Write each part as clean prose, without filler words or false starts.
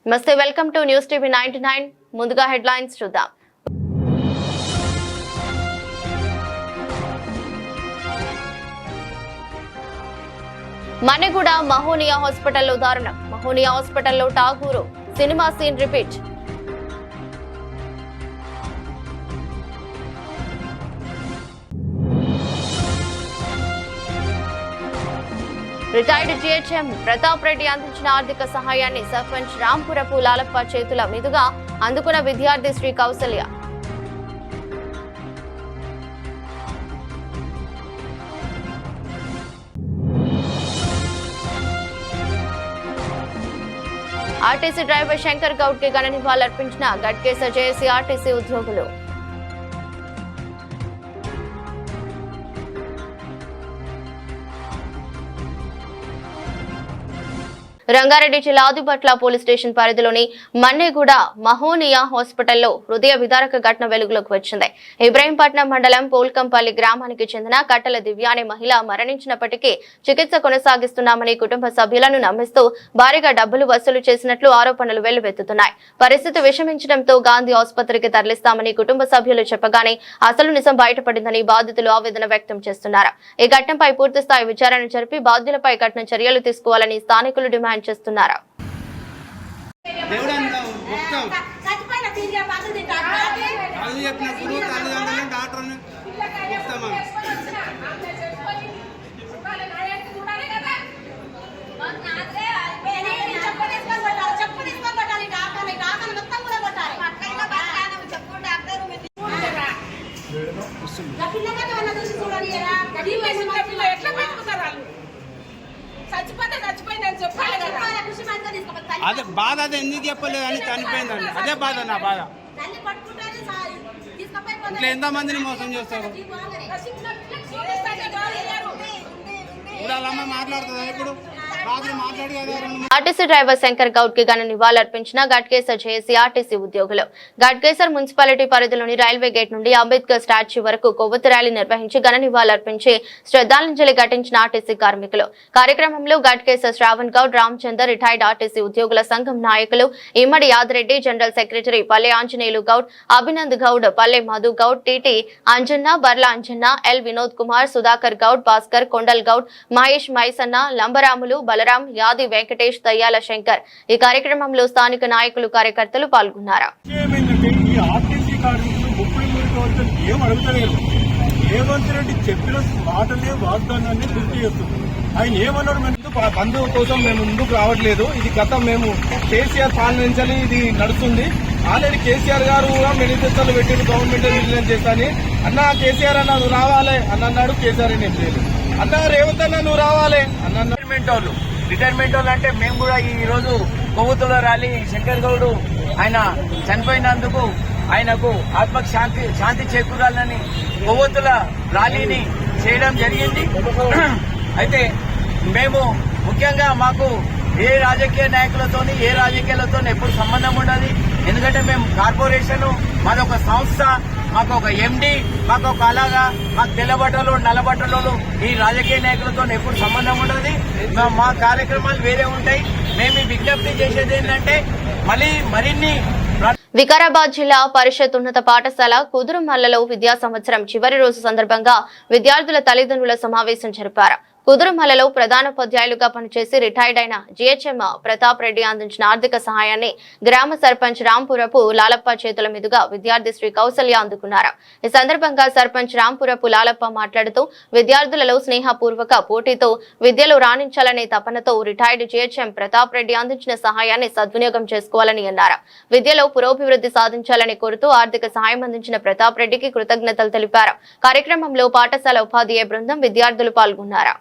నమస్తే, welcome to news TV 99. ముందుగా headlines చూద్దాం. మణిగూడ మహోనియా హాస్పిటల్లో దారుణం. మహోనియా హాస్పిటల్లో Tagore cinema scene repeat. Retired GHM Pratap Reddy అందించిన ఆర్థిక సహాయాన్ని సర్పంచ్ రాంపురపు లాలప్ప చేతుల మీదుగా అందుకున్న విద్యార్థి శ్రీ కౌసల్య. ఆర్టీసీ డ్రైవర్ శంకర్ గౌడ్ కి ఘన నివాళులర్పించిన గట్కేసర్ జేఏసీ ఆర్టీసీ ఉద్యోగులు. రంగారెడ్డి జిల్లా ఆదిపట్ల పోలీస్ స్టేషన్ పరిధిలోని మన్నెగూడ మహోనియా హాస్పిటల్లో హృదయ విదారక ఘటన వెలుగులోకి వచ్చింది. ఇబ్రహీంపట్నం మండలం పోల్కంపల్లి గ్రామానికి చెందిన కట్టల దివ్య అనే మహిళ మరణించినప్పటికీ చికిత్స కొనసాగిస్తున్నామని కుటుంబ సభ్యులను నమ్మిస్తూ భారీగా డబ్బులు వసూలు చేసినట్లు ఆరోపణలు వెల్లువెత్తుతున్నాయి. పరిస్థితి విషమించడంతో గాంధీ ఆసుపత్రికి తరలిస్తామని కుటుంబ సభ్యులు చెప్పగానే అసలు నిజం బయటపడిందని బాధితులు ఆవేదన వ్యక్తం చేస్తున్నారు. ఈ ఘటనపై పూర్తిస్థాయి విచారణ జరిపి బాధ్యులపై కఠిన చర్యలు తీసుకోవాలని స్థానికులు డిమాండ్ చేస్తున్నారు. అదే బాధ, అదే ఎందుకు చెప్పలేదు అని చనిపోయిందండి. అదే బాధ, నా బాధ. ఇట్లా ఎంతమందిని మోసం చేస్తారు. మాట్లాడుతుందా ఇప్పుడు? ఆర్టీసీ డ్రైవర్ శంకర్ గౌడ్ కి ఘన నివాళులర్పించిన గట్కేసర్ జేఏసీ ఆర్టీసీ ఉద్యోగులు. గట్కేసర్ మున్సిపాలిటీ పరిధిలోని రైల్వే గేట్ నుండి అంబేద్కర్ స్టాచ్యూ వరకు కొవ్వొత్తి ర్యాలీ నిర్వహించి ఘన నివాళులర్పించి శ్రద్ధాంజలి ఘటించిన ఆర్టీసీ కార్మికులు. కార్యక్రమంలో గట్కేసర్ శ్రావణ్ గౌడ్, రామచందర్, రిటైర్డ్ ఆర్టీసీ ఉద్యోగుల సంఘం నాయకులు ఇమ్మడి యాదిరెడ్డి, జనరల్ సెక్రటరీ పల్లె ఆంజనేయులు గౌడ్, అభినంద్ గౌడ్, పల్లె మధు గౌడ్, టిటి అంజన్న, బర్ల అంజన్న, ఎల్ వినోద్ కుమార్, సుధాకర్ గౌడ్, భాస్కర్, కొండల్ గౌడ్, మహేష్ మైసన్న, లంబరాములు, బలరాం, యాది వెంకటేష్, దయ్యాల శంకర్ ఈ కార్యక్రమంలో స్థానిక నాయకులు, కార్యకర్తలు పాల్గొన్నారు. రేవంత్ రెడ్డి చెప్పిన మాటలే వాగ్దానాన్ని పూర్తి చేస్తుంది. ఆయన ఏమన్నాడు, బంధువు కోసం మేము ముందుకు రావట్లేదు, ఇది గత మేము కేసీఆర్ పాలన ఇది నడుస్తుంది. ఆల్రెడీ కేసీఆర్ గారు కూడా మేనిఫెస్టోలు పెట్టిన గవర్నమెంట్ విడుదల చేస్తాను అన్న. కేసీఆర్ అన్న నువ్వు రావాలి అని అన్నాడు. కేసీఆర్ ఏం చేయలేదు అన్న. రేవంత్ అన్న నువ్వు రావాలి అన్న. రిటైర్మెంట్ వాళ్ళు అంటే మేము కూడా ఈ రోజు కొవ్వొత్తుల ర్యాలీ శంకర్ గౌడ్ ఆయన చనిపోయినందుకు ఆయనకు ఆత్మకు శాంతి చేకూరాలని కొవ్వొత్తుల ర్యాలీని చేయడం జరిగింది. అయితే మేము ముఖ్యంగా మాకు ఏ రాజకీయ నాయకులతోని ఏ రాజకీయాలతో ఎప్పుడు సంబంధం ఉండదు. ఎందుకంటే మేము కార్పొరేషన్, మాదొక సంస్థ, మాకు ఒక ఎండి, మాకు ఒక అలాగా మాకు తెల్లబట్టలు నల్లబట్టలు ఈ రాజకీయ నాయకులతో ఎప్పుడు సంబంధం ఉండదు. మా కార్యక్రమాలు వేరే ఉంటాయి. మేము విజ్ఞప్తి చేసేది ఏంటంటే మరిన్ని వికారాబాద్ జిల్లా పరిషత్ ఉన్నత పాఠశాల కుదురుమల్లలో విద్యా సంవత్సరం చివరి రోజు సందర్భంగా విద్యార్థుల తల్లిదండ్రుల సమావేశం జరిపారు. కుదురుమల్లలో ప్రధానోపాధ్యాయులుగా పనిచేసి రిటైర్డ్ అయిన జీహెచ్ఎం ప్రతాప్ రెడ్డి అందించిన ఆర్థిక సహాయాన్ని గ్రామ సర్పంచ్ రాంపురపు లాలప్ప చేతుల మీదుగా విద్యార్థి శ్రీ కౌసల్య అందుకున్నారు. ఈ సందర్భంగా సర్పంచ్ రాంపురపు లాలప్ప మాట్లాడుతూ విద్యార్థులలో స్నేహపూర్వక పోటీతో విద్యలో రాణించాలనే తపనతో రిటైర్డ్ జీహెచ్ఎం ప్రతాప్ రెడ్డి అందించిన సహాయాన్ని సద్వినియోగం చేసుకోవాలని అన్నారు. విద్యలో పురోభివృద్ధి సాధించాలని కోరుతూ ఆర్థిక సహాయం అందించిన ప్రతాప్ రెడ్డికి కృతజ్ఞతలు తెలిపారు. కార్యక్రమంలో పాఠశాల ఉపాధ్యాయ బృందం, విద్యార్థులు పాల్గొన్నారు.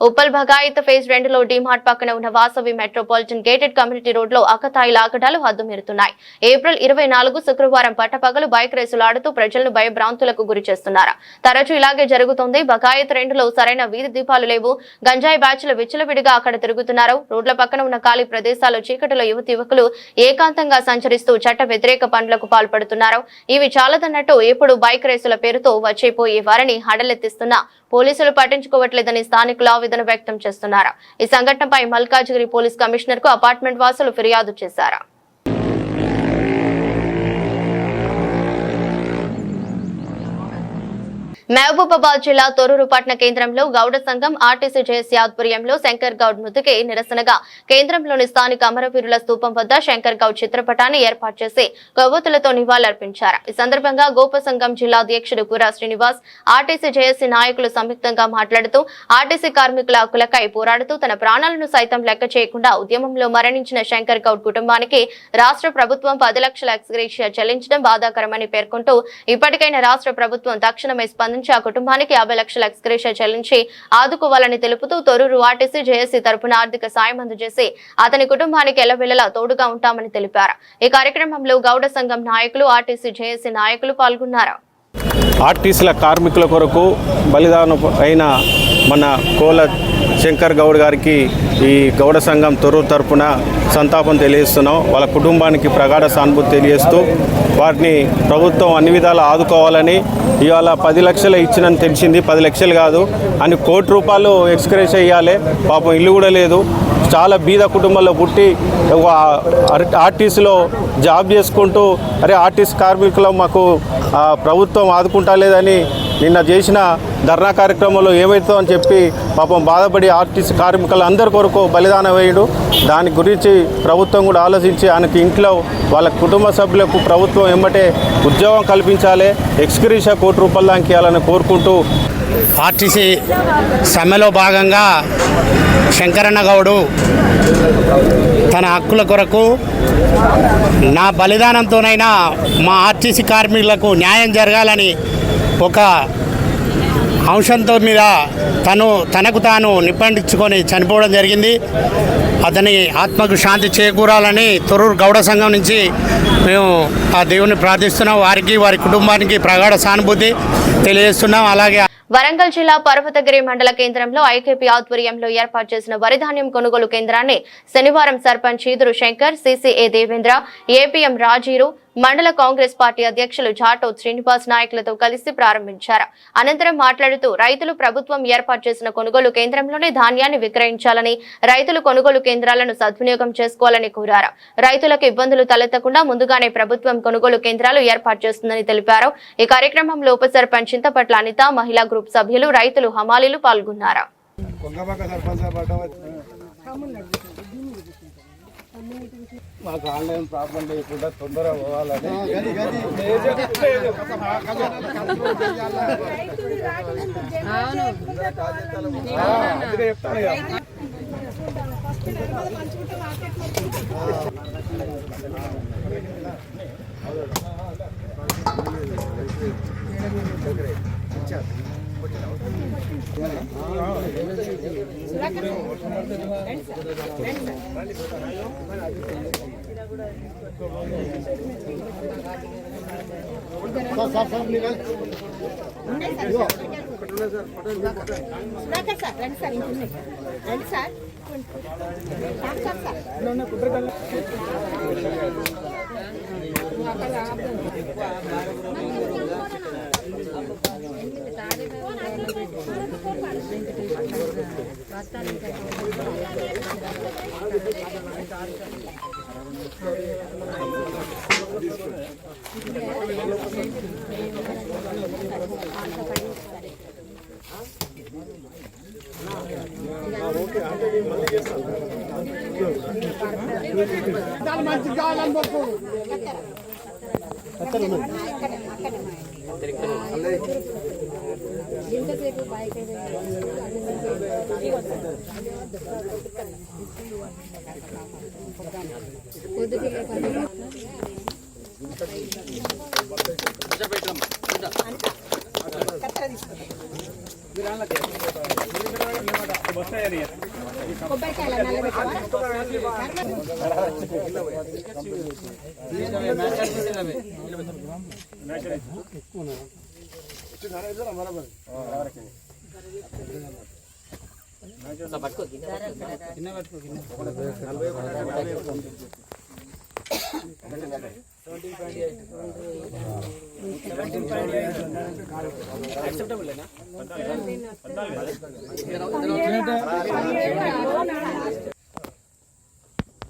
ఉప్పల్ భగాయత్ ఫేజ్ 2లో డీమార్ట్ పక్కన ఉన్న Vasavi metropolitan gated community road లో అకతాయి లాగడాలు హద్దుమీరుతున్నాయి. ఏప్రిల్ 24 శుక్రవారం పట్టపగలు బైక్ రేసులు ఆడుతూ ప్రజలను భయభ్రాంతులకు గురి చేస్తున్నారు. తరచూ ఇలాగే జరుగుతుంది. భగాయత్ 2లో సరైన వీధి దీపాలు లేవు. గంజాయి బ్యాచ్లు విచ్చలవిడిగా అక్కడ తిరుగుతున్నారు. రోడ్ల పక్కన ఉన్న ఖాళీ ప్రదేశాల్లో చీకటిలో యువకులు ఏకాంతంగా సంచరిస్తూ చట్ట వ్యతిరేక పనులకు పాల్పడుతున్నారు. ఇవి చాలదన్నట్టు ఇప్పుడు బైక్ రేసుల పేరుతో వచ్చిపోయే వారిని హడలెత్తిస్తున్న పోలీసులు పట్టించుకోవట్లేదని స్థానికులు ఆవేదన వ్యక్తం చేస్తున్నారు. ఈ సంఘటనపై మల్కాజ్గిరి పోలీస్ కమిషనర్ కు అపార్ట్మెంట్ వాసులు ఫిర్యాదు చేశారు. మహబూబాబాద్ జిల్లా తొర్రూరు పట్టణ కేంద్రంలో గౌడ సంఘం ఆర్టీసీ జేఏసీ ఆధ్వర్యంలో శంకర్ గౌడ్ మృతికి నిరసనగా కేంద్రంలోని స్థానిక అమరవీరుల స్తూపం వద్ద శంకర్ గౌడ్ చిత్రపటాన్ని ఏర్పాటు చేసి కొవ్వొత్తులతో నివాళులర్పించారు. ఈ సందర్భంగా గోప సంఘం జిల్లా అధ్యక్షుడు గురా శ్రీనివాస్, ఆర్టీసీ జేఏసీ నాయకులు సంయుక్తంగా మాట్లాడుతూ ఆర్టీసీ కార్మికుల హక్కులకై పోరాడుతూ తన ప్రాణాలను సైతం లెక్క చేయకుండా ఉద్యమంలో మరణించిన శంకర్ గౌడ్ కుటుంబానికి రాష్ట్ర ప్రభుత్వం 10 లక్షల ఎక్స్గ్రేషియా చెల్లించడం బాధాకరమని పేర్కొంటూ ఇప్పటికైనా రాష్ట్ర ప్రభుత్వం తక్షణమే ఆ కుటుంబానికి 50 లక్షల ఎక్స్గ్రేషియా చెల్లించి ఆదుకోవాలని తెలుపుతూ తొర్రూరు ఆర్టీసీ జేఏసీ తరపున ఆర్థిక సాయం అందజేసి అతని కుటుంబానికి ఎల్లవేళలా తోడుగా ఉంటామని తెలిపారు. ఈ కార్యక్రమంలో గౌడ సంఘం నాయకులు, ఆర్టీసీ జేఏసీ నాయకులు పాల్గొన్నారు. ఆర్టీసీల కార్మికుల కొరకు బలిదానం అయిన మన కోల శంకర్ గౌడ్ గారికి ఈ గౌడ సంఘం తొర్రూరు తరపున సంతాపం తెలియజేస్తున్నాం. వాళ్ళ కుటుంబానికి ప్రగాఢ సానుభూతి తెలియజేస్తూ వాటిని ప్రభుత్వం అన్ని విధాలు ఆదుకోవాలని, ఇవాళ 10 లక్షలు ఇచ్చినని తెలిసింది. 10 లక్షలు కాదు అని ₹1 కోటి ఎక్స్గ్రేషియా ఇవ్వాలి. పాపం ఇల్లు కూడా లేదు. చాలా బీద కుటుంబంలో పుట్టి ఆర్టీసీలో జాబ్ చేసుకుంటూ ఆర్టీసీ కార్మికులు మాకు ప్రభుత్వం ఆదుకుంటా లేదని నిన్న చేసిన ధర్నా కార్యక్రమంలో ఏమవుతుందో అని చెప్పి పాపం బాధపడి ఆర్టీసీ కార్మికులు అందరి కొరకు బలిదానం వేయడు. దాని గురించి ప్రభుత్వం కూడా ఆలోచించి ఆయనకి ఇంట్లో వాళ్ళ కుటుంబ సభ్యులకు ప్రభుత్వం వెంబటే ఉద్యోగం కల్పించాలి, ఎక్స్గ్రేషియా ₹1 కోటి దాకా ఇవ్వాలని కోరుకుంటూ ఆర్టీసీ సమ్మెలో భాగంగా శంకరన్న గౌడు తన హక్కుల కొరకు నా బలిదానంతోనైనా మా ఆర్టీసీ కార్మికులకు న్యాయం జరగాలని ఒక అంశంతో మీద తనకు తాను నిప్పండించుకొని చనిపోవడం జరిగింది. అతని ఆత్మకు శాంతి చేకూరాలని తొర్రూరు గౌడ సంఘం నుంచి మేము ఆ దేవుని ప్రార్థిస్తున్నాం. వారికి, వారి కుటుంబానికి ప్రగాఢ సానుభూతి తెలియజేస్తున్నాం. అలాగే వరంగల్ జిల్లా పర్వతగిరి మండల కేంద్రంలో ఐకేపీ ఆధ్వర్యంలో ఏర్పాటు చేసిన వరిధాన్యం కొనుగోలు కేంద్రాన్ని శనివారం సర్పంచ్ ఈదురు శంకర్, సిసిఏ దేవేంద్ర, ఏపీఎం రాజీరు, మండల కాంగ్రెస్ పార్టీ అధ్యక్షులు జాటో శ్రీనివాస్ నాయకులతో కలిసి ప్రారంభించారు. అనంతరం మాట్లాడుతూ రైతులు ప్రభుత్వం ఏర్పాటు చేసిన కొనుగోలు కేంద్రంలోనే ధాన్యాన్ని విక్రయించాలని, రైతులు కొనుగోలు కేంద్రాలను సద్వినియోగం చేసుకోవాలని కోరారు. రైతులకు ఇబ్బందులు తలెత్తకుండా ముందుగానే ప్రభుత్వం కొనుగోలు కేంద్రాలు ఏర్పాటు చేస్తుందని తెలిపారు. ఈ కార్యక్రమంలో ఉప సర్పంచ్ చింతపట్ల అనిత, మహిళా గ్రూప్ సభ్యులు, రైతులు, హమాలీలు పాల్గొన్నారు. మాకు ఆన్లైన్ ప్రాబ్లం లేకుండా తొందరగా పోవాలని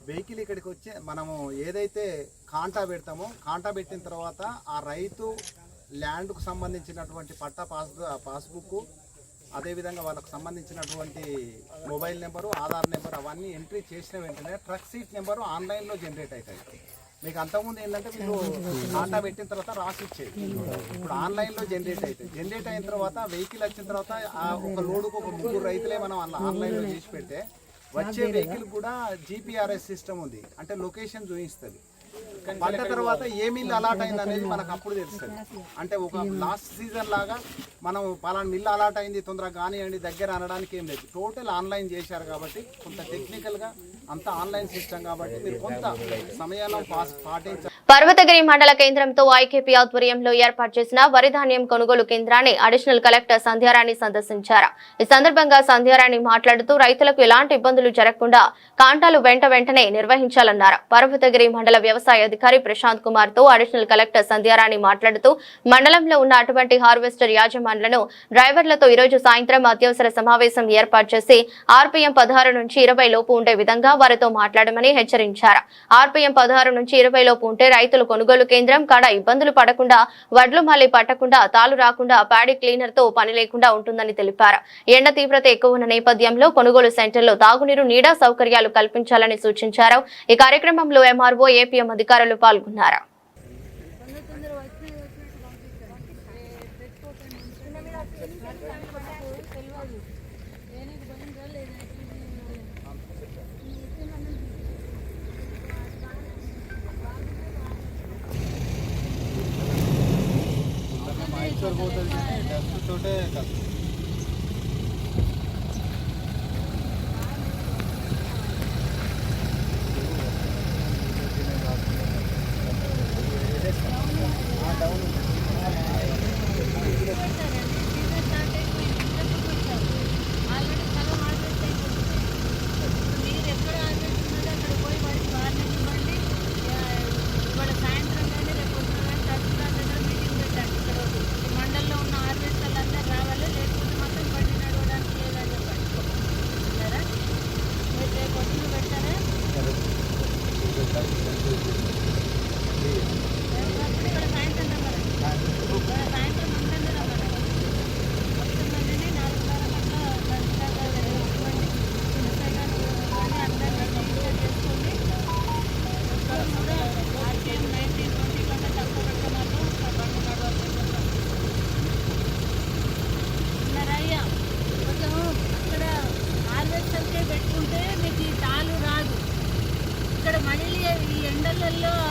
వెహికల్ ఇక్కడికి వచ్చి మనము ఏదైతే కాంటా పెడతామో కాంటా పెట్టిన తర్వాత ఆ రైతు ల్యాండ్కు సంబంధించినటువంటి పట్టా పాస్బుక్, అదేవిధంగా వాళ్ళకు సంబంధించినటువంటి మొబైల్ నెంబరు, ఆధార్ నెంబర్ అవన్నీ ఎంట్రీ చేసిన వెంటనే ట్రక్ సీట్ నెంబరు ఆన్లైన్లో జనరేట్ అవుతాయి. మీకు అంతకుముందు ఏంటంటే మీరు ఆటా పెట్టిన తర్వాత రాసి ఇచ్చేది, ఇప్పుడు ఆన్లైన్లో జనరేట్ అవుతుంది. జనరేట్ అయిన తర్వాత వెహికల్ వచ్చిన తర్వాత ఒక లోడుకు ఒక 3 రైతులే మనం ఆన్లైన్లో చేసి పెడితే వచ్చే వెహికల్ కూడా జీపీఆర్ఎస్ సిస్టమ్ ఉంది, అంటే లొకేషన్ చూపిస్తుంది. పడ్డ తర్వాత ఏ మిల్ అలాట్ అయింది అనేది మనకు అప్పుడు తెలుస్తుంది. అంటే ఒక లాస్ట్ సీజన్ లాగా మనం పలానా మిల్ అలాట్ అయింది తొందరగా కానివ్వండి దగ్గర అనడానికి ఏం లేదు. టోటల్ ఆన్లైన్ చేశారు కాబట్టి కొంత టెక్నికల్గా అంతా ఆన్లైన్ సిస్టమ్ కాబట్టి మీరు కొంత సమయంలో పాటించాలి. పర్వతగిరి మండల కేంద్రంతో ఐకేపీ ఆధ్వర్యంలో ఏర్పాటు చేసిన వరి ధాన్యం కొనుగోలు కేంద్రాన్ని అడిషనల్ కలెక్టర్ సంధ్యారాణి సందర్శించారు. ఈ సందర్భంగా సంధ్యారాణి మాట్లాడుతూ రైతులకు ఎలాంటి ఇబ్బందులు జరగకుండా కాంటాలు వెంటనే నిర్వహించాలన్నారు. పర్వతగిరి మండల వ్యవసాయ అధికారి ప్రశాంత్ కుమార్ తో అడిషనల్ కలెక్టర్ సంధ్యారాణి మాట్లాడుతూ మండలంలో ఉన్న అటువంటి హార్వెస్టర్ యాజమాన్లను డ్రైవర్లతో ఈ రోజు సాయంత్రం అత్యవసర సమావేశం ఏర్పాటు చేసి ఆర్పీఎం 16 నుంచి 20 లోపు ఉండే విధంగా వారితో మాట్లాడమని హెచ్చరించారు. ఆర్పీఎం 16 నుంచి 20 లోపు ఉంటే రైతులు కొనుగోలు కేంద్రం కాడ ఇబ్బందులు పడకుండా, వడ్లు మళ్లీ పట్టకుండా, తాలు రాకుండా, ప్యాడీ క్లీనర్ తో పని లేకుండా ఉంటుందని తెలిపారు. ఎండ తీవ్రత ఎక్కువ ఉన్న నేపథ్యంలో కొనుగోలు సెంటర్లో తాగునీరు, నీడా సౌకర్యాలు కల్పించాలని సూచించారు. ఈ కార్యక్రమంలో ఎంఆర్ఓ, ఏపీఎం అధికారులు పాల్గొన్నారు.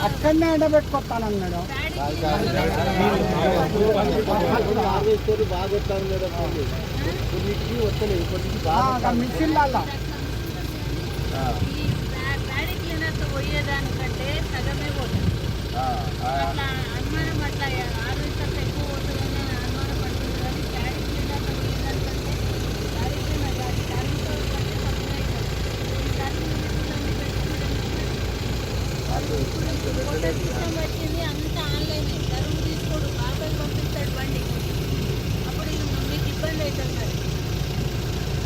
అక్కడనే ఎండబెట్టుకొస్తానన్నాడు. మిషన్లలో ప్యాడీ క్లీనర్తో పోయేదానికంటే సగమే పోతుంది. అట్లా అనుమానం అట్లా ఆర్వెస్టర్స్ ఎక్కువ పోతుందని అనుమానం పడుతుంది. కానీ ప్యాడీ క్లీనర్తో పోయేదానికంటే ప్యాడీ క్లీనర్ కాదు, టర్మ్తో కంటే తక్కువ అవుతుంది. టర్మ్ సిస్టమ్ వచ్చింది, అంతా ఆన్లైన్. టర్మ్ తీసుకోడు, బాబాయ్ పంపిస్తాడు బండి. అప్పుడు మీకు ఇబ్బంది అవుతుంది. మరి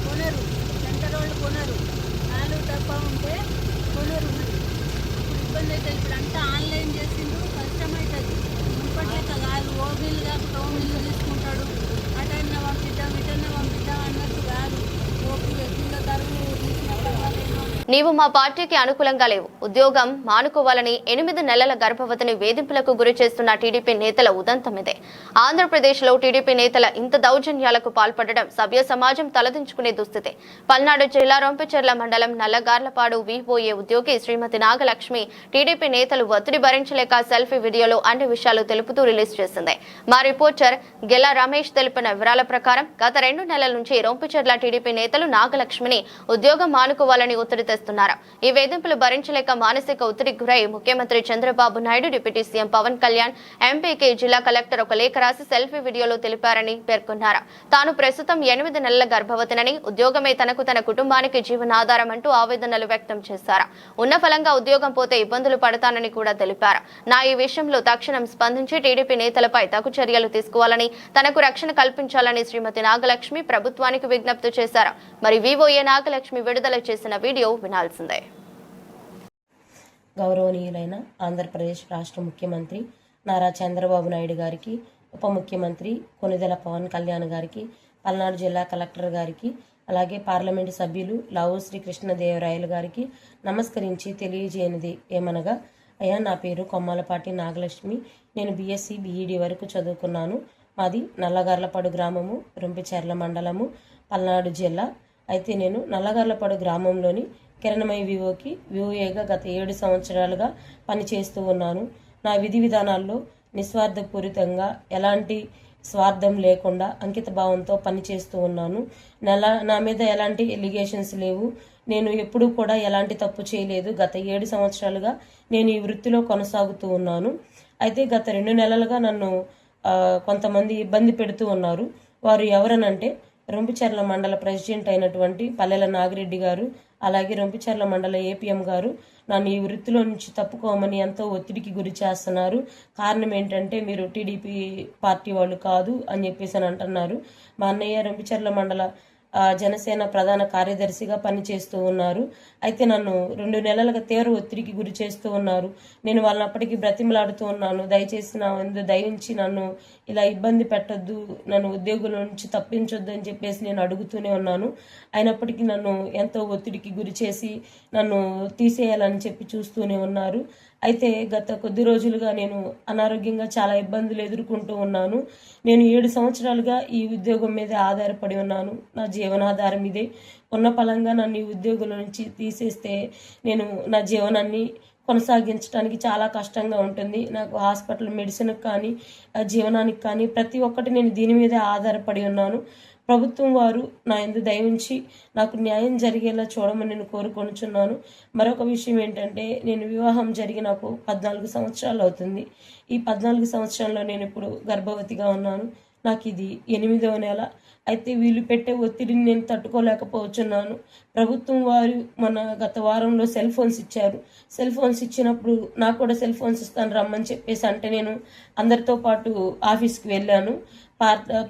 కొనరు, సెంటర్ వాళ్ళు కొనరు, నాలుగు తప్ప ఉంటే కొనరు. మరి ఇప్పుడు ఇబ్బంది అవుతుంది. ఇప్పుడు అంతా ఆన్లైన్ చేసిండు, కష్టం అవుతుంది. ముప్పట్లెక్క కాదు, ఓబీలు కాకుండా ఓబీలు తీసుకుంటాడు. అటన్నా పంపిద్దాం, ఇటన్నా పంపిద్దాం అన్నట్టు కాదు. ఓపీ ఎక్కువ తరువు తీసిన పర్వాలేదు. నీవు మా పార్టీకి అనుకూలంగా లేవు, ఉద్యోగం మానుకోవాలని 8 నెలల గర్భవతిని వేధింపులకు గురి చేస్తున్న టీడీపీ నేతల ఉదంతమిదే. ఆంధ్రప్రదేశ్లో టీడీపీ నేతల ఇంత దౌర్జన్యాలకు పాల్పడడం సభ్య సమాజం తలదించుకునే దుస్థితి. పల్నాడు జిల్లా రొంపిచెర్ల మండలం నల్లగార్లపాడు వివోఏ ఉద్యోగి శ్రీమతి నాగలక్ష్మి టీడీపీ నేతలు ఒత్తిడి భరించలేక సెల్ఫీ వీడియోలో అన్ని విషయాలు తెలుపుతూ రిలీజ్ చేసింది. మా రిపోర్టర్ గెల రమేష్ తెలిపిన వివరాల ప్రకారం గత 2 నెలల నుంచి రొంపిచెర్ల టీడీపీ నేతలు నాగలక్ష్మిని ఉద్యోగం మానుకోవాలని ఒత్తిడి తెస్తున్నారు. ఈ వేధింపులు భరించలేక మానసిక ఒత్తిడికి గురై ముఖ్యమంత్రి చంద్రబాబు నాయుడు, డిప్యూటీ సీఎం పవన్ కళ్యాణ్, ఎంపీకి జిల్లా కలెక్టర్ ఒక లేఖ రాసి సెల్ఫీ వీడియోలో తెలిపారని పేర్కొన్నారు. తాను ప్రస్తుతం 8 నెలల గర్భవతినని, ఉద్యోగమే తనకు, తన కుటుంబానికి జీవనాధారం అంటూ ఆవేదనలు వ్యక్తం చేశారు. ఉన్న ఫలంగా ఉద్యోగం పోతే ఇబ్బందులు పడతానని కూడా తెలిపారు. ఈ విషయంలో తక్షణం స్పందించి టీడీపీ నేతలపై తగు చర్యలు తీసుకోవాలని, తనకు రక్షణ కల్పించాలని శ్రీమతి నాగలక్ష్మి ప్రభుత్వానికి విజ్ఞప్తి చేశారు. మరి వివోఏ నాగలక్ష్మి విడుదల చేసిన వీడియో వినాల్సిందే. గౌరవనీయులైన ఆంధ్రప్రదేశ్ రాష్ట్ర ముఖ్యమంత్రి నారా చంద్రబాబు నాయుడు గారికి ఉప ముఖ్యమంత్రి కొనిదెల పవన్ కళ్యాణ్ గారికి, పల్నాడు జిల్లా కలెక్టర్ గారికి, అలాగే పార్లమెంటు సభ్యులు లావు శ్రీకృష్ణదేవరాయలు గారికి నమస్కరించి తెలియజేయనిది ఏమనగా, అయ్యా నా పేరు కొమ్మాలపాటి నాగలక్ష్మి. నేను బీఎస్సీ బీఈడి వరకు చదువుకున్నాను. మాది నల్లగార్లపాడు గ్రామము, రొంపిచెర్ల మండలము, పల్నాడు జిల్లా. అయితే నేను నల్లగార్లపాడు గ్రామంలోని కిరణమయ వివోకి వివోఏగా గత 7 సంవత్సరాలుగా పనిచేస్తూ ఉన్నాను. నా విధి విధానాల్లో నిస్వార్థపూరితంగా ఎలాంటి స్వార్థం లేకుండా అంకిత భావంతో పనిచేస్తూ ఉన్నాను. నా మీద ఎలాంటి ఎలిగేషన్స్ లేవు. నేను ఎప్పుడూ కూడా ఎలాంటి తప్పు చేయలేదు. గత 7 సంవత్సరాలుగా నేను ఈ వృత్తిలో కొనసాగుతూ ఉన్నాను. అయితే గత 2 నెలలుగా నన్ను కొంతమంది ఇబ్బంది పెడుతూ ఉన్నారు. వారు ఎవరనంటే రొంపిచెర్ల మండల ప్రెసిడెంట్ అయినటువంటి పల్లెల నాగిరెడ్డి గారు, అలాగే రొంపిచెర్ల మండల ఏపీఎం గారు నన్ను ఈ వృత్తిలో నుంచి తప్పుకోమని ఎంతో ఒత్తిడికి గురి చేస్తున్నారు. కారణం ఏంటంటే మీరు టీడీపీ పార్టీ వాళ్ళు కాదు అని చెప్పేసి అని అంటున్నారు. మా అన్నయ్య రొంపిచెర్ల మండల జనసేన ప్రధాన కార్యదర్శిగా పనిచేస్తూ ఉన్నారు. అయితే నన్ను 2 నెలలుగా తీవ్ర ఒత్తిడికి గురి చేస్తూ ఉన్నారు. నేను వాళ్ళని అప్పటికి బ్రతిమలాడుతూ ఉన్నాను. దయచేసి నా దయించి నన్ను ఇలా ఇబ్బంది పెట్టొద్దు, నన్ను ఉద్యోగుల నుంచి తప్పించొద్దు అని చెప్పేసి నేను అడుగుతూనే ఉన్నాను. అయినప్పటికీ నన్ను ఎంతో ఒత్తిడికి గురి చేసి నన్ను తీసేయాలని చెప్పి చూస్తూనే ఉన్నారు. అయితే గత కొద్ది రోజులుగా నేను అనారోగ్యంగా చాలా ఇబ్బందులు ఎదుర్కొంటూ ఉన్నాను. నేను 7 సంవత్సరాలుగా ఈ ఉద్యోగం మీద ఆధారపడి ఉన్నాను. నా జీవనాధారం ఇదే. ఉన్న పలంగా నన్ను ఈ ఉద్యోగుల నుంచి తీసేస్తే నేను నా జీవనాన్ని కొనసాగించడానికి చాలా కష్టంగా ఉంటుంది. నాకు హాస్పిటల్ మెడిసిన్కి కానీ జీవనానికి కానీ ప్రతి ఒక్కటి నేను దీని మీదే ఆధారపడి ఉన్నాను. ప్రభుత్వం వారు నా యందు దయించి నాకు న్యాయం జరిగేలా చూడమని నేను కోరుకొనుచున్నాను. మరొక విషయం ఏంటంటే, నేను వివాహం జరిగి నాకు 14 సంవత్సరాలు అవుతుంది. ఈ 14 సంవత్సరాల్లో నేను ఇప్పుడు గర్భవతిగా ఉన్నాను. నాకు ఇది 8వ నెల. అయితే వీళ్ళు పెట్టే ఒత్తిడిని నేను తట్టుకోలేకపోతున్నాను. ప్రభుత్వం వారు గత వారంలో సెల్ ఫోన్స్ ఇచ్చారు. సెల్ ఫోన్స్ ఇచ్చినప్పుడు నాకు కూడా సెల్ ఫోన్స్ ఇస్తాను రమ్మని చెప్పేసి అంటే నేను అందరితో పాటు ఆఫీస్కి వెళ్ళాను.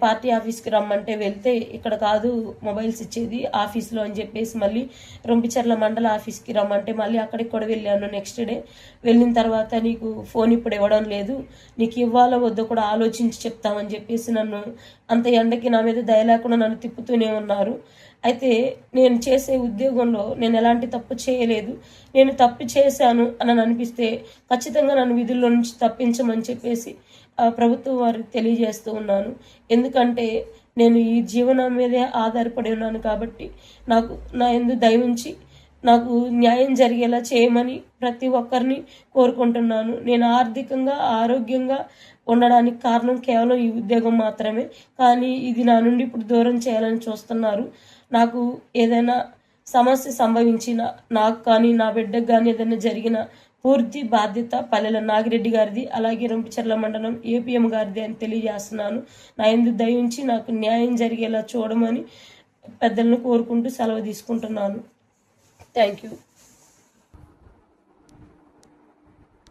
పార్టీ ఆఫీస్కి రమ్మంటే వెళ్తే ఇక్కడ కాదు మొబైల్స్ ఇచ్చేది ఆఫీస్లో అని చెప్పేసి మళ్ళీ రొంపిచెర్ల మండల ఆఫీస్కి రమ్మంటే మళ్ళీ అక్కడికి కూడా వెళ్ళాను. నెక్స్ట్ డే వెళ్ళిన తర్వాత నీకు ఫోన్ ఇప్పుడు ఇవ్వడం లేదు, నీకు ఇవ్వాలో వద్దో కూడా ఆలోచించి చెప్తామని చెప్పేసి నన్ను అంత ఎండకి నా మీద దయ లేకుండా నన్ను తిప్పుతూనే ఉన్నారు. అయితే నేను చేసే ఉద్యోగంలో నేను ఎలాంటి తప్పు చేయలేదు. నేను తప్పు చేశాను అని అనిపిస్తే ఖచ్చితంగా నన్ను విధుల్లో నుంచి తప్పించమని చెప్పేసి ప్రభుత్వం వారికి తెలియజేస్తూ ఉన్నాను. ఎందుకంటే నేను ఈ జీవనం మీదే ఆధారపడి ఉన్నాను కాబట్టి నాకు నా యందు దయవుంచి నాకు న్యాయం జరిగేలా చేయమని ప్రతి ఒక్కరిని కోరుకుంటున్నాను. నేను ఆర్థికంగా ఆరోగ్యంగా ఉండడానికి కారణం కేవలం ఈ ఉద్యోగం మాత్రమే. కానీ ఇది నా నుండి ఇప్పుడు దూరం చేయాలని చూస్తున్నారు. నాకు ఏదైనా సమస్య సంభవించిన నాకు కానీ నా బిడ్డకు కానీ ఏదైనా జరిగిన పూర్తి బాధ్యత పల్లెల నాగిరెడ్డి గారిది, అలాగే రొంపిచెర్ల మండలం ఏపీఎం గారిది అని తెలియజేస్తున్నాను. నా యందు దయించి నాకు న్యాయం జరిగేలా చూడమని పెద్దలను కోరుకుంటూ సెలవు తీసుకుంటున్నాను. Thank you.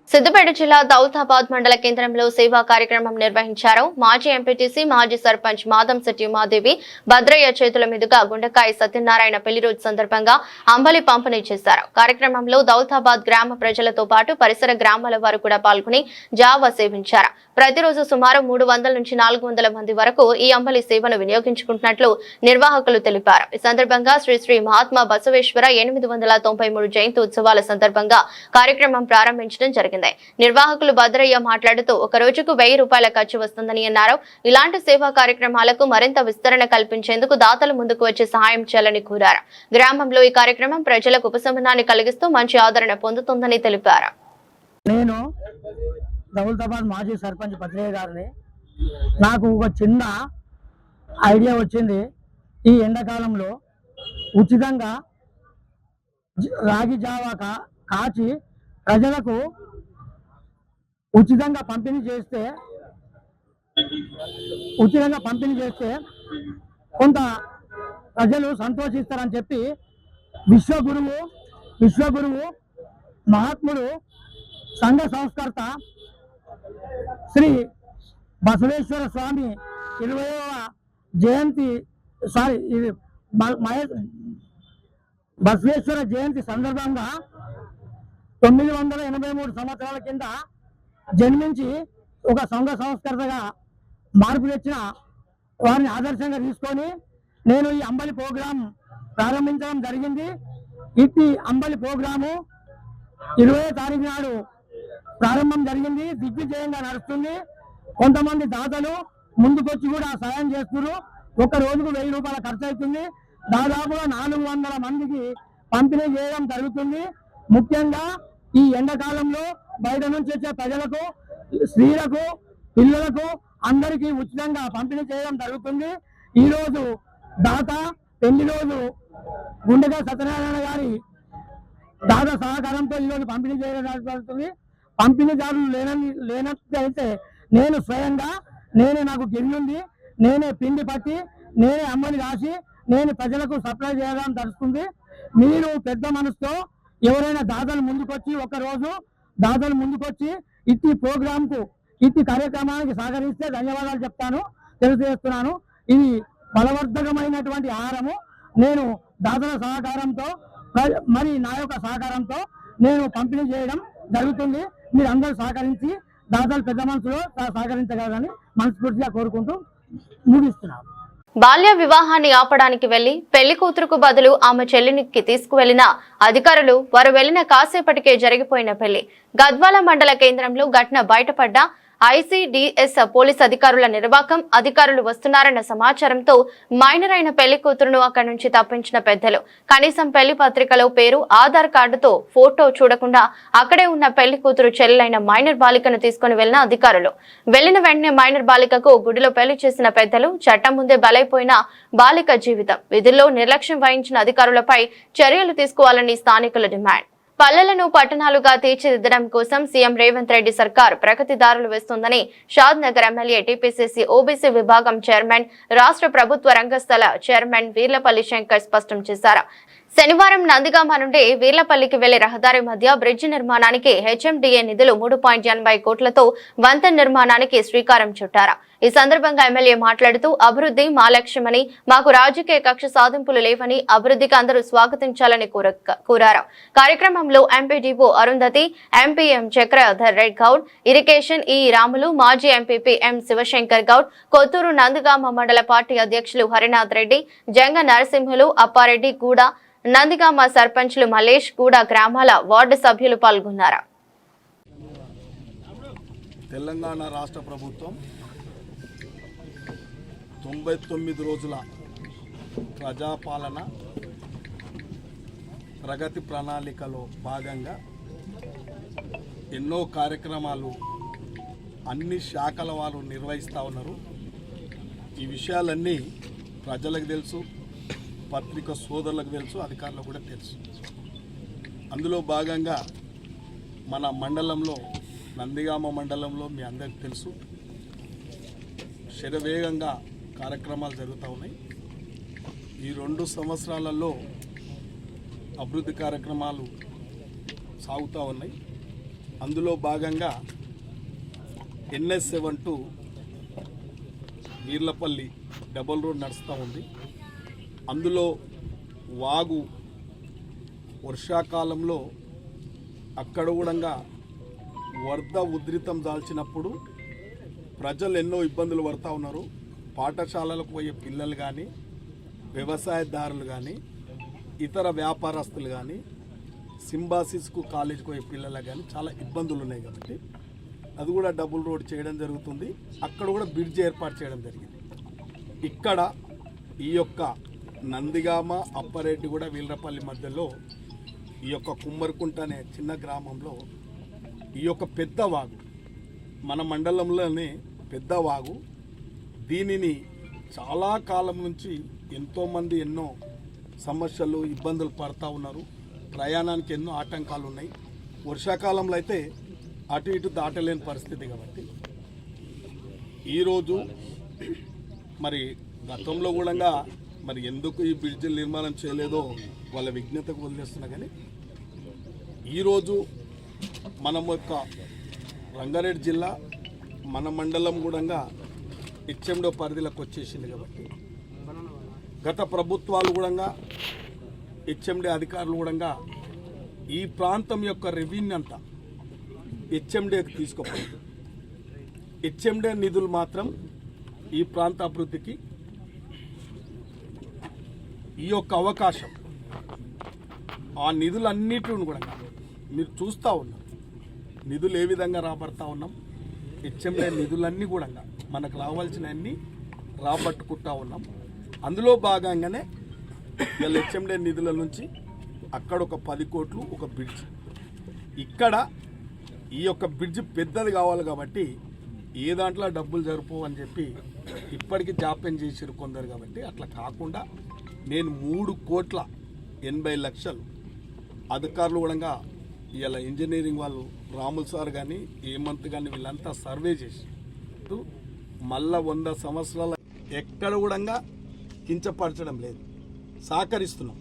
సిద్దిపేట జిల్లా దౌలతాబాద్ మండల కేంద్రంలో సేవా కార్యక్రమం నిర్వహించారు. మాజీ ఎంపీటీసీ, మాజీ సర్పంచ్ మాదంశెట్టి ఉమాదేవి భద్రయ్య చేతుల మీదుగా గుండెకాయ సత్యనారాయణ పెళ్లి రోజు సందర్భంగా అంబలి పంపిణీ చేశారు. కార్యక్రమంలో దౌలతాబాద్ గ్రామ ప్రజలతో పాటు పరిసర గ్రామాల వారు కూడా పాల్గొని జావా సేవించారు. ప్రతిరోజు సుమారు 300 నుంచి 400 మంది వరకు ఈ అంబలి సేవను వినియోగించుకుంటున్నట్లు నిర్వాహకులు తెలిపారు. ఈ సందర్భంగా శ్రీ శ్రీ మహాత్మా బసవేశ్వర 893 జయంతి ఉత్సవాల సందర్భంగా కార్యక్రమం ప్రారంభించడం జరిగింది. నిర్వాహకులు భద్రయ్య మాట్లాడుతూ ఒక రోజుకు 1000 రూపాయల ఖర్చు వస్తుందని అన్నారు. ఇలాంటి సేవా కార్యక్రమాలకు మరింత విస్తరణ కల్పించేందుకు దాతలు ముందుకు వచ్చి సహాయం చేయాలని కోరారు. గ్రామంలో ఈ కార్యక్రమం ప్రజలకు ఉపశమనాన్ని కలిగిస్తూ మంచి ఆదరణ పొందుతుందని తెలిపారు. నేను దౌలతాబాద్ మాజీ సర్పంచ్ భద్రయ్య గారిని. నాకు ఒక చిన్న ఐడియా వచ్చింది. ఈ ఎండాకాలంలో ఉచితంగా రాగి జావా కాచి ప్రజలకు ఉచితంగా పంపిణీ చేస్తే కొంత ప్రజలు సంతోషిస్తారని చెప్పి విశ్వగురువు మహాత్ముడు సంఘ సంస్కర్త శ్రీ బసవేశ్వర స్వామి 20వ జయంతి బసవేశ్వర జయంతి సందర్భంగా 983 సంవత్సరాల కింద జన్మించి ఒక సంఘ సంస్కర్తగా మార్పు తెచ్చిన వారిని ఆదర్శంగా తీసుకొని నేను ఈ అంబలి ప్రోగ్రాం ప్రారంభించడం జరిగింది. ఇట్టి అంబలి ప్రోగ్రాము 20వ తారీఖు నాడు ప్రారంభం జరిగింది. దిగ్విజయంగా నడుస్తుంది. కొంతమంది దాతలు ముందుకొచ్చి కూడా సాయం చేస్తున్నారు. ఒక రోజుకు 1000 రూపాయల ఖర్చు అవుతుంది. దాదాపుగా 400 మందికి పంపిణీ చేయడం జరుగుతుంది. ముఖ్యంగా ఈ ఎండాకాలంలో బయట నుంచి వచ్చే ప్రజలకు, స్త్రీలకు, పిల్లలకు అందరికీ ఉచితంగా పంపిణీ చేయడం జరుగుతుంది. ఈరోజు దాత పెళ్లి రోజు గుండెగా సత్యనారాయణ గారి దాత సహకారంతో ఈరోజు పంపిణీ చేయడం జరుగుతుంది. పంపిణీదారులు లేనట్లయితే నేను స్వయంగా నాకు గిన్నె ఉంది, నేనే పిండి పట్టి, నేనే అమ్మని రాసి, నేను ప్రజలకు సప్లై చేయడం జరుగుతుంది. మీరు పెద్ద మనసుతో ఎవరైనా దాతలు ముందుకొచ్చి ఒకరోజు దాతలు ముందుకొచ్చి ఇట్టి ప్రోగ్రాంకు, ఇట్టి కార్యక్రమానికి సహకరిస్తే ధన్యవాదాలు చెప్తాను, తెలియజేస్తున్నాను. ఇది బలవర్ధకమైనటువంటి ఆహారము. నేను దాతల సహకారంతో మరి నా యొక్క సహకారంతో నేను పంపిణీ చేయడం జరుగుతుంది. మీరు అందరూ సహకరించి దాతలు పెద్ద మనసులో సహకరించగలరని మనస్ఫూర్తిగా కోరుకుంటూ ముగిస్తున్నాను. బాల్య వివాహాన్ని ఆపడానికి వెళ్లి పెళ్లి కూతురుకు బదులు ఆమె చెల్లినికి తీసుకువెళ్లిన అధికారులు వారు వెళ్లిన కాసేపటికే జరిగిపోయిన పెళ్లి. గద్వాల మండల కేంద్రంలో ఘటన బయటపడ్డ ఐసీడీఎస్ పోలీస్ అధికారుల నిర్వాకం. అధికారులు వస్తున్నారన్న సమాచారంతో మైనర్ అయిన పెళ్లి కూతురును అక్కడి నుంచి తప్పించిన పెద్దలు. కనీసం పెళ్లి పత్రికలో పేరు, ఆధార్ కార్డుతో ఫోటో చూడకుండా అక్కడే ఉన్న పెళ్లి కూతురు చెల్లెలైన మైనర్ బాలికను తీసుకుని వెళ్లిన అధికారులు. వెళ్లిన వెంటనే మైనర్ బాలికకు గుడిలో పెళ్లి చేసిన పెద్దలు. చట్టం ముందే బలైపోయిన బాలిక జీవితం. విధుల్లో నిర్లక్ష్యం వహించిన అధికారులపై చర్యలు తీసుకోవాలని స్థానికుల డిమాండ్. పల్లెలను పట్టణాలుగా తీర్చిదిద్దడం కోసం సీఎం రేవంత్ రెడ్డి సర్కార్ ప్రగతిదారులు వేస్తోందని షాద్ నగర్ ఎమ్మెల్యే టీపీసీసీ ఓబీసీ విభాగం చైర్మన్, రాష్ట్ర ప్రభుత్వ రంగస్థల చైర్మన్ వీర్లపల్లి శంకర్ స్పష్టం చేశారు. శనివారం నందిగామ నుండి వీర్లపల్లికి వెళ్లే రహదారి మధ్య బ్రిడ్జి నిర్మాణానికి హెచ్ఎండిఏ నిధులు 3.80 కోట్లతో వంతెన నిర్మాణానికి శ్రీకారం చుట్టారు. ఈ సందర్భంగా ఎమ్మెల్యే మాట్లాడుతూ అభివృద్ధి మా లక్ష్యమని, మాకు రాజకీయ కక్ష సాధింపులు లేవని, అభివృద్ధికి అందరూ స్వాగతించాలని కోరారు. కార్యక్రమంలో ఎంపీడీఓ అరుంధతి, ఎంపీఎం చక్రధర్ రెడ్ గౌడ్, ఇరిగేషన్ ఈ రాములు, మాజీ ఎంపీపీ ఎం శివశంకర్ గౌడ్, కొత్తూరు నందిగామ మండల పార్టీ అధ్యక్షులు హరినాథ్ రెడ్డి, జంగ నరసింహులు, అప్పారెడ్డి, గూడ నందిగామ సర్పంచ్లు మల్లేష్, గూడ గ్రామాల వార్డు సభ్యులు పాల్గొన్నారు. తెలంగాణ రాష్ట్ర ప్రభుత్వం 99 రోజుల ప్రజాపాలన ప్రగతి ప్రణాళికలో భాగంగా ఎన్నో కార్యక్రమాలు అన్ని శాఖల వారు నిర్వహిస్తూ ఉన్నారు. ఈ విషయాలన్నీ ప్రజలకు తెలుసు, పత్రిక సోదరులకు తెలుసు, అధికారులకు కూడా తెలుసు. అందులో భాగంగా మన మండలంలో, నందిగామ మండలంలో మీ అందరికీ తెలుసు, శరవేగంగా కార్యక్రమాలు జరుగుతూ ఉన్నాయి. ఈ 2 సంవత్సరాలలో అభివృద్ధి కార్యక్రమాలు సాగుతూ ఉన్నాయి. అందులో భాగంగా NS72 వీర్లపల్లి డబుల్ రోడ్ నడుస్తూ ఉంది. అందులో వాగు వర్షాకాలంలో అక్కడ కూడా వరద ఉధృతం దాల్చినప్పుడు ప్రజలు ఎన్నో ఇబ్బందులు పడుతూ ఉన్నారు. పాఠశాలలకు పోయే పిల్లలు కానీ, వ్యవసాయదారులు కానీ, ఇతర వ్యాపారస్తులు కానీ, సింబాసిస్కు కాలేజీకి పోయే పిల్లలకు కానీ చాలా ఇబ్బందులు ఉన్నాయి. కాబట్టి అది కూడా డబుల్ రోడ్ చేయడం జరుగుతుంది. అక్కడ కూడా బ్రిడ్జ్ ఏర్పాటు చేయడం జరిగింది. ఇక్కడ ఈ యొక్క నందిగామ, అప్పారెడ్డి కూడా వీర్లపల్లి మధ్యలో ఈ యొక్క కుమ్మరికుంట అనే చిన్న గ్రామంలో ఈ యొక్క పెద్ద వాగు, మన మండలంలోనే పెద్ద వాగు, దీనిని చాలా కాలం నుంచి ఎంతోమంది ఎన్నో సమస్యలు, ఇబ్బందులు పడుతూ ఉన్నారు. ప్రయాణానికి ఎన్నో ఆటంకాలు ఉన్నాయి. వర్షాకాలంలో అయితే అటు ఇటు దాటలేని పరిస్థితి. కాబట్టి ఈరోజు మరి గతంలో కూడా మరి ఎందుకు ఈ బ్రిడ్జిల నిర్మాణం చేయలేదో వాళ్ళ విజ్ఞతకు వదిలేస్తున్నా. కానీ ఈరోజు మనం యొక్క రంగారెడ్డి జిల్లా, మన మండలం కూడా హెచ్ఎండో పరిధిలోకి వచ్చేసింది. కాబట్టి గత ప్రభుత్వాలు కూడా, హెచ్ఎండి అధికారులు కూడా ఈ ప్రాంతం యొక్క రెవెన్యూ అంతా హెచ్ఎండికి తీసుకోపోయింది. హెచ్ఎండి నిధులు మాత్రం ఈ ప్రాంత అభివృద్ధికి ఈ యొక్క అవకాశం, ఆ నిధులన్నిటిని కూడా మీరు చూస్తూ ఉన్నారు. నిధులు ఏ విధంగా రాబడతా ఉన్నాం, హెచ్ఎండే నిధులన్నీ కూడా మనకు రావాల్సినవన్నీ రాబట్టుకుంటా ఉన్నాం. అందులో భాగంగానే ఇలా హెచ్ఎండే నిధుల నుంచి అక్కడ ఒక 10 కోట్లు ఒక బ్రిడ్జ్, ఇక్కడ ఈ యొక్క బ్రిడ్జ్ పెద్దది కావాలి కాబట్టి ఏ దాంట్లో డబ్బులు జరుపుని చెప్పి ఇప్పటికీ జాప్యం చేసారు కొందరు. కాబట్టి అట్లా కాకుండా నేను 3,80,00,000 అధికారులు కూడా ఇలా ఇంజనీరింగ్ వాళ్ళు రాముల్ సార్ కానీ హేమంత్ కానీ వీళ్ళంతా సర్వే చేసి మళ్ళా 100 సంవత్సరాల ఎక్కడ కూడా కించపరచడం లేదు, సహకరిస్తున్నాం.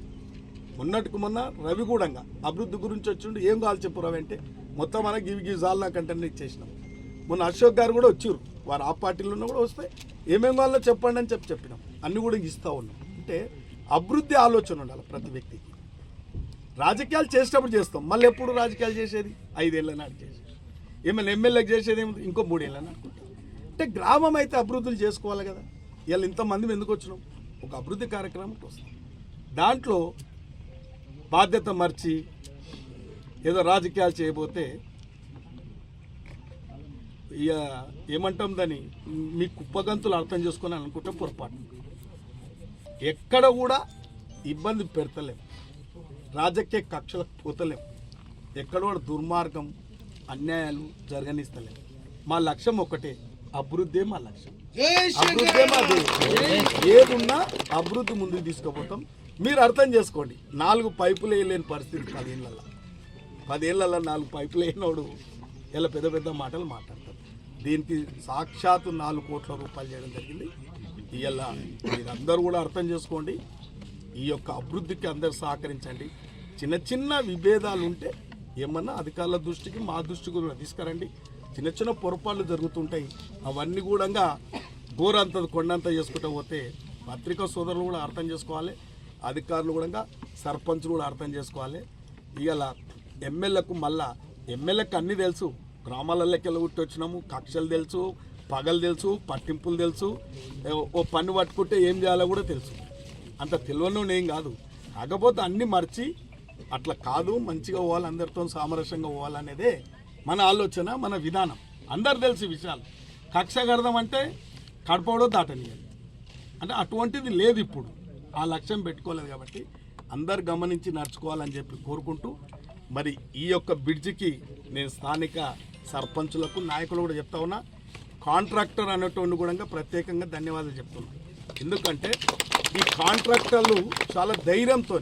మొన్నటికి మొన్న రవి కూడా అభివృద్ధి గురించి వచ్చిండు, ఏం కావాలి చెప్పు రవి అంటే మొత్తం మనకి గివి జాల్ కంటెంట్ ఇచ్చేసినాం. మొన్న అశోక్ గారు కూడా వచ్చారు, వారు ఆ పార్టీలో కూడా వస్తే ఏమేం కావాలో చెప్పండి అని చెప్పినాం, అన్నీ కూడా ఇస్తూ ఉన్నాం. అంటే అభివృద్ధి ఆలోచన ఉండాలి ప్రతి వ్యక్తికి. రాజకీయాలు చేసేటప్పుడు చేస్తాం, మళ్ళీ ఎప్పుడు రాజకీయాలు చేసేది 5 ఏళ్ళ నాడు చేసేది, ఏమైనా ఎమ్మెల్యేకి చేసేది ఏమి ఇంకో 3 ఏళ్ళని అనుకుంటాం. అంటే గ్రామం అయితే అభివృద్ధులు చేసుకోవాలి కదా. ఇలా ఇంతమంది ఎందుకు వచ్చినాం, ఒక అభివృద్ధి కార్యక్రమంకి వస్తాం. దాంట్లో బాధ్యత మర్చి ఏదో రాజకీయాలు చేయబోతే ఇక ఏమంటాం దాన్ని, మీ కుప్పగంతులు అర్థం చేసుకొని అనుకుంటే పొరపాటు. ఎక్కడ కూడా ఇబ్బంది పెడతలేం, రాజకీయ కక్షలకు పోతలేం, ఎక్కడ కూడా దుర్మార్గం అన్యాయాలు జరగనిస్తలేం. మా లక్ష్యం ఒకటే, అభివృద్ధి మా లక్ష్యం, అభివృద్ధి మాది. ఏదున్నా అభివృద్ధి ముందుకు తీసుకుపోతాం. మీరు అర్థం చేసుకోండి, 4 పైపులు వేయలేని పరిస్థితి 10 ఏళ్ళల్లో 4 పైపులు వేయనోడు ఇలా పెద్ద పెద్ద మాటలు మాట్లాడతారు. దీనికి సాక్షాత్తు 4 కోట్ల రూపాయలు చేయడం జరిగింది. ఇలా మీరందరూ కూడా అర్థం చేసుకోండి, ఈ యొక్క అభివృద్ధికి అందరు సహకరించండి. చిన్న చిన్న విభేదాలు ఉంటే ఏమన్నా అధికారుల దృష్టికి మా దృష్టికి కూడా తీసుకురండి. చిన్న చిన్న పొరపాట్లు జరుగుతుంటాయి, అవన్నీ కూడా గోరంత కొండంత చేసుకుంటూ పోతే పత్రికా సోదరులు కూడా అర్థం చేసుకోవాలి, అధికారులు కూడా సర్పంచులు కూడా అర్థం చేసుకోవాలి. ఇలా ఎమ్మెల్యేకు మళ్ళా ఎమ్మెల్యేకి అన్నీ తెలుసు, గ్రామాలలోకి వెళ్ళి వచ్చినాము, కక్షలు తెలుసు, పగలు తెలుసు, పట్టింపులు తెలుసు, ఓ పన్ను పట్టుకుంటే ఏం చేయాలో కూడా తెలుసు. అంత తెలియని ఏం కాదు, కాకపోతే అన్నీ మర్చి అట్లా కాదు, మంచిగా పోవాలి, అందరితో సామరస్యంగా పోవాలనేదే మన ఆలోచన, మన విధానం. అందరు తెలిసి విషయాలు. కక్ష కడదాం అంటే కడపడో దాటనియాలి అంటే అటువంటిది లేదు ఇప్పుడు. ఆ లక్ష్యం పెట్టుకోలేదు కాబట్టి అందరు గమనించి నడుచుకోవాలని చెప్పి కోరుకుంటూ, మరి ఈ యొక్క బ్రిడ్జికి నేను స్థానిక సర్పంచులకు నాయకులు కూడా చెప్తా ఉన్నా, కాంట్రాక్టర్ అనేటువంటి కూడా ప్రత్యేకంగా ధన్యవాదాలు చెప్తున్నాను. ఎందుకంటే ఈ కాంట్రాక్టర్లు చాలా ధైర్యంతో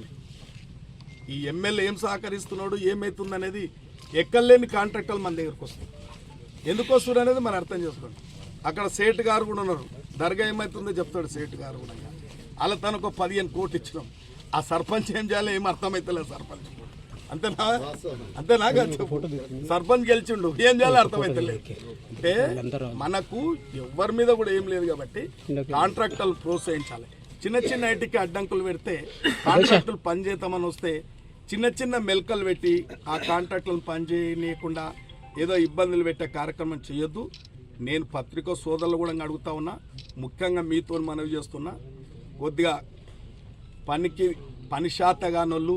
ఈ ఎమ్మెల్యే ఏం సహకరిస్తున్నాడు ఏమవుతుందనేది ఎక్కలేని కాంట్రాక్టర్లు మన దగ్గరకు వస్తారు. ఎందుకు వస్తారు అనేది మనం అర్థం చేసుకోండి. అక్కడ సేట్ గారు కూడా ఉన్నారు, దర్గా ఏమవుతుందో చెప్తాడు సేట్ గారు కూడా. అలా తనకు 15 కోట్లు ఇచ్చినాం, ఆ సర్పంచ్ ఏం చేయాలో ఏం అర్థమవుతలేదు. సర్పంచ్ అంతేనా సర్పంచ్ గెలిచిండు, ఏం చేయాలో అర్థమవుతలేదు. అంటే మనకు ఎవరి మీద కూడా ఏం లేదు కాబట్టి కాంట్రాక్టర్లు ప్రోత్సహించాలి. చిన్న చిన్న ఐటీకి అడ్డంకులు పెడితే కాంట్రాక్టులు పనిచేద్దామని వస్తే చిన్న చిన్న మెల్కలు పెట్టి ఆ కాంట్రాక్టులను పనిచేయనీయకుండా ఏదో ఇబ్బందులు పెట్టే కార్యక్రమం చేయొద్దు. నేను పత్రికా సోదరులు కూడా అడుగుతా ఉన్నా, ముఖ్యంగా మీతో మనవి చేస్తున్నా, కొద్దిగా పని శాతగానోళ్ళు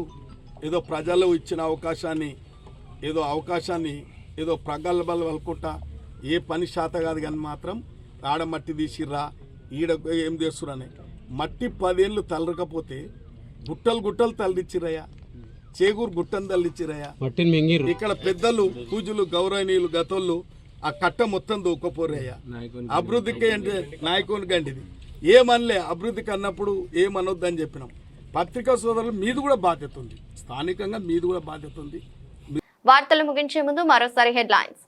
ఏదో ప్రజలు ఇచ్చిన అవకాశాన్ని ఏదో ప్రగల్భాలు వలుకుంటా ఏ పని శాత కాదు కానీ మాత్రం ఆడ మట్టి తీసిర్రా ఈడ ఏం చేస్తురని మట్టి 10 ఏళ్ళు తల్లరకపోతే గుట్టలు తల్లిచ్చిరయ్యా, చేగూరు గుట్టను తల్లిచ్చిరయ్యా. ఇక్కడ పెద్దలు పూజలు గౌరవనీయులు గతోళ్ళు ఆ కట్ట మొత్తం దూకపోరయ్యా. అభివృద్ధికి అంటే నాయకుని గండిది ఏమనలే, అభివృద్ధికి అన్నప్పుడు ఏమనొద్దని చెప్పినాం. పత్రికా సోదరులు మీది కూడా బాధ్యత ఉంది, స్థానికంగా మీది కూడా బాధ్యత ఉంది. వార్తలు ముగించే ముందు మరోసారి హెడ్లైన్స్.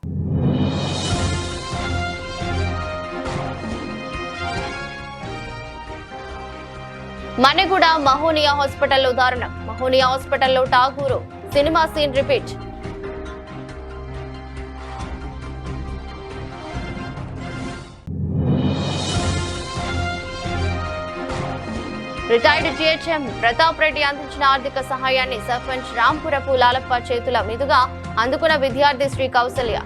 మణిగూడ మహోనియా హాస్పిటల్లో దారుణం. మహోనియా హాస్పిటల్లో Tagore cinema scene repeat. Retired GHM Pratap Reddy అందించిన ఆర్థిక సహాయాన్ని సర్పంచ్ రాంపురపు లాలప్ప చేతుల మీదుగా అందుకున్న విద్యార్థి శ్రీ కౌసల్య.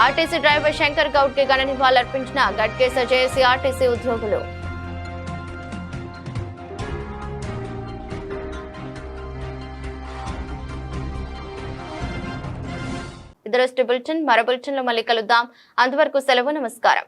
ఆర్టీసీ డ్రైవర్ శంకర్ గౌడ్ కి ఘన నివాళులర్పించిన గట్కేస జేఏసీ ఆర్టీసీ ఉద్యోగులు. ఇదరస్ట్ బులెటిన్ మరో బులెటిన్ లో మళ్ళీ కలుద్దాం. అంతవరకు సెలవు. నమస్కారం.